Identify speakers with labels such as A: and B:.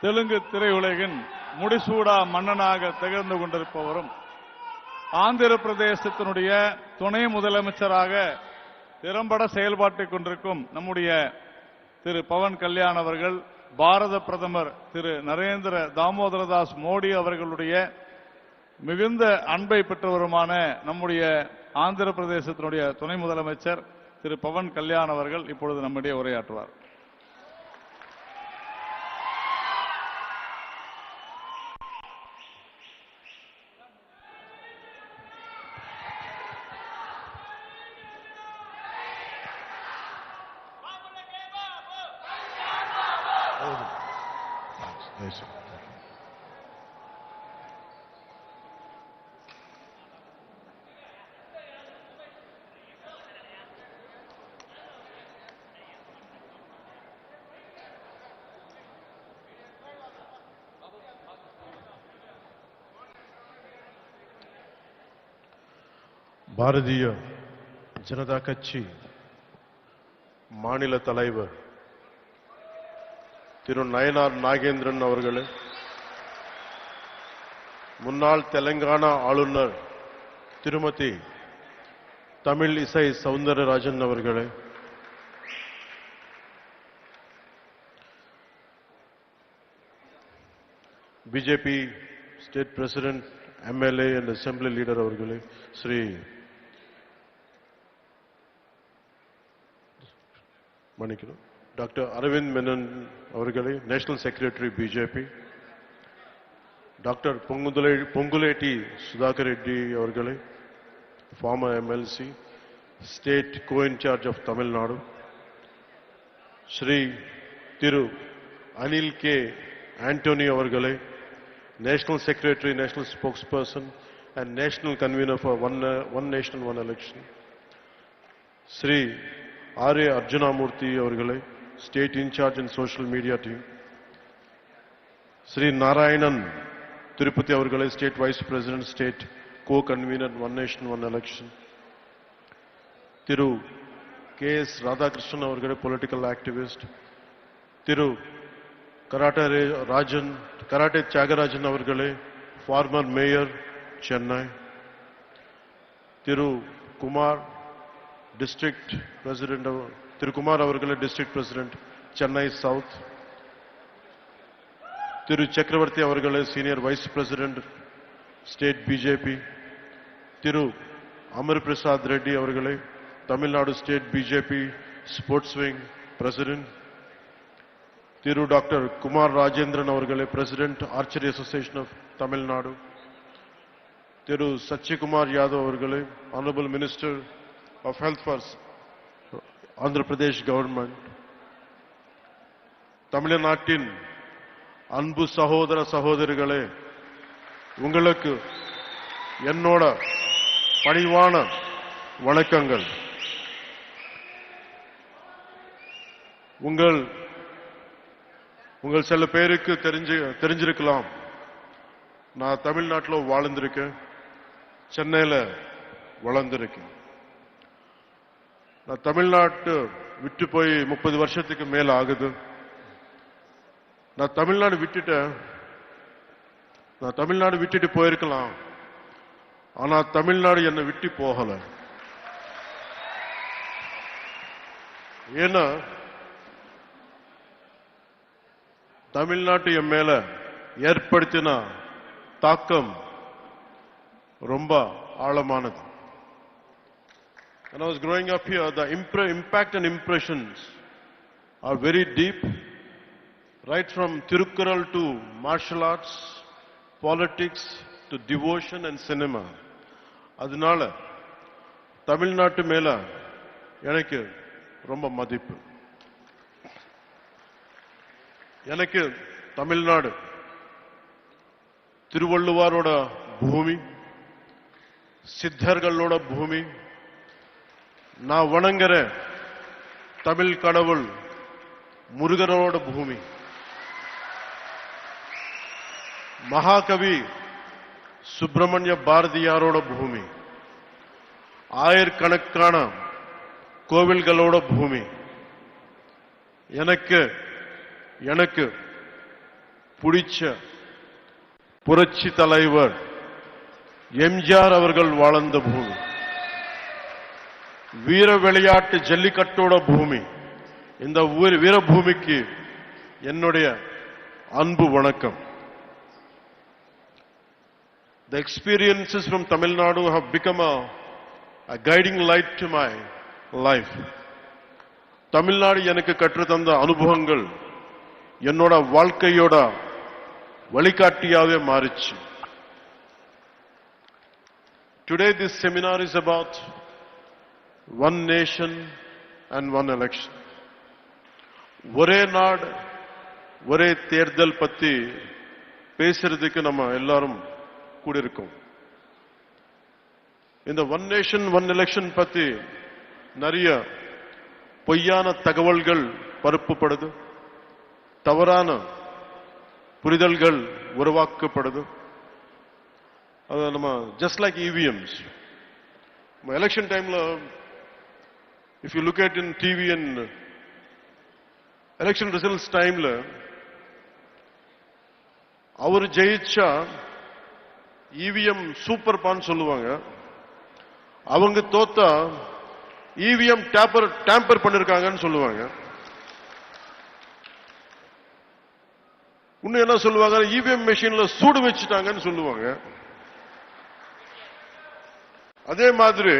A: தெலுங்கு திரையுலகின் முடிசூடா மன்னனாக திகழ்ந்து கொண்டிருப்பவரும் ஆந்திர பிரதேசத்தினுடைய துணை முதலமைச்சராக திறம்பட செயல்பாட்டிக் கொண்டிருக்கும் நம்முடைய திரு பவன் கல்யாண் அவர்கள் பாரத பிரதமர் திரு நரேந்திர தாமோதரதாஸ் மோடி அவர்களுடைய மிகுந்த அன்பை பெற்றவருமான நம்முடைய ஆந்திர பிரதேசத்தினுடைய துணை முதலமைச்சர் திரு பவன் கல்யாண் அவர்கள் இப்பொழுது நம்மிடையே உரையாற்றுவார்.
B: பாரதிய ஜனதா கட்சி மாநில தலைவர் திரு நயனார் நாகேந்திரன் அவர்களே, முன்னாள் தெலங்கானா ஆளுநர் திருமதி தமிழிசை சவுந்தரராஜன் அவர்களே, BJP state president MLA and Assembly Leader அவர்களே, ஸ்ரீ Dr. Arvind Menon அவர்களே, National Secretary BJP, Dr. Ponguleti Sudhakar Reddy அவர்களே, former MLC, State Co-in-charge of Tamil Nadu, Shri Thiru Anil K. Antony அவர்களே, National Secretary, National Spokesperson and National Convener for One Nation, One Election, Shri R.A. Arjunamurthy அவர்களே, State In-charge and Social Media Team, Shri Narayanan Tirupati அவர்களே, State Vice President, State Co-Convener, One Nation, One Election, Thiru K.S. Radhakrishnan அவர்களே, Political Activist, Thiru Karate Tyagarajan அவர்களே, Former Mayor, Chennai, Thiru Kumar, District President, Thiru Kumar அவர்களே, District President, Chennai South, Thiru Chakravarti அவர்களே, Senior Vice President, State BJP, Thiru Amar Prasad Reddy அவர்களே, Tamil Nadu State BJP Sports Wing President, Thiru Dr. Kumar Rajendran அவர்களே, President, Archery Association of Tamil Nadu, Thiru Satyakumar Yadav அவர்களே, Honorable Minister of Health for Andhra Pradesh Government, Tamil நாட்டின் அன்பு சகோதர சகோதரிகளே, உங்களுக்கு என்னோட பணிவான வணக்கங்கள். உங்கள் சில பேருக்கு தெரிஞ்சிருக்கலாம், நான் தமிழ்நாட்டில் வாழ்ந்திருக்கேன், சென்னையில் வளர்ந்திருக்கேன். நான் தமிழ்நாட்டு விட்டு போய் 30 வருஷத்துக்கு மேல ஆகுது. நான் தமிழ்நாடு விட்டுட்டு போயிருக்கலாம், ஆனா தமிழ்நாடு என்னை விட்டு போகல. ஏன்னா தமிழ்நாட்டு என் மேல ஏற்படுத்தின தாக்கம் ரொம்ப ஆழமானது. When I was growing up here, the impact and impressions are very deep, right from Tirukkural to martial arts, politics to devotion and cinema. அதனால தமிழ்நாட்டு மேல எனக்கு ரொம்ப மதிப்பு. எனக்கு தமிழ்நாடு திருவள்ளுவரோட பூமி, சித்தர்களோட பூமி, நான் வணங்குற தமிழ் கடவுள் முருகனோட பூமி, மகாகவி சுப்பிரமணிய பாரதியாரோட பூமி, ஆயிரக்கணக்கான கோவில்களோட பூமி. எனக்கு பிடிச்ச புரட்சி தலைவர் எம்ஜிஆர் அவர்கள் வாழ்ந்த பூமி, வீர விளையாட்டு ஜல்லிக்கட்டோட பூமி. இந்த வீரபூமிக்கு என்னுடைய அன்பு வணக்கம். The experiences from Tamil Nadu have become a guiding light to my life. Tamil Nadu எனக்கு கற்றுத்தந்த அனுபவங்கள் என்னோட வாழ்க்கையோட வழிகாட்டியாவே மாறிச்சு. Today this seminar is about one nation and one election. ஒரே நாடு ஒரே தேர்தல் பத்தி பேசுறதுக்கு நம்ம எல்லாரும் கூடியிருக்கோம். இந்த ஒன் நேஷன் ஒன் எலெக்ஷன் பத்தி நிறைய பொய்யான தகவல்கள் பரப்பப்படுது, தவறான புரிதல்கள் உருவாக்கப்படுது. அது நம்ம ஜஸ்ட் லைக் EVMs. எலெக்ஷன் டைம்ல if you look at in TV and election results டைம்ல அவர் ஜெயிச்சா EVM சூப்பர் பான் சொல்லுவாங்க, அவங்க தோத்தா EVM டேம்பர் பண்ணிருக்காங்கன்னு சொல்லுவாங்க. இன்னும் என்ன சொல்லுவாங்க, EVM மெஷின்ல சூடு வச்சுட்டாங்கன்னு சொல்லுவாங்க. அதே மாதிரி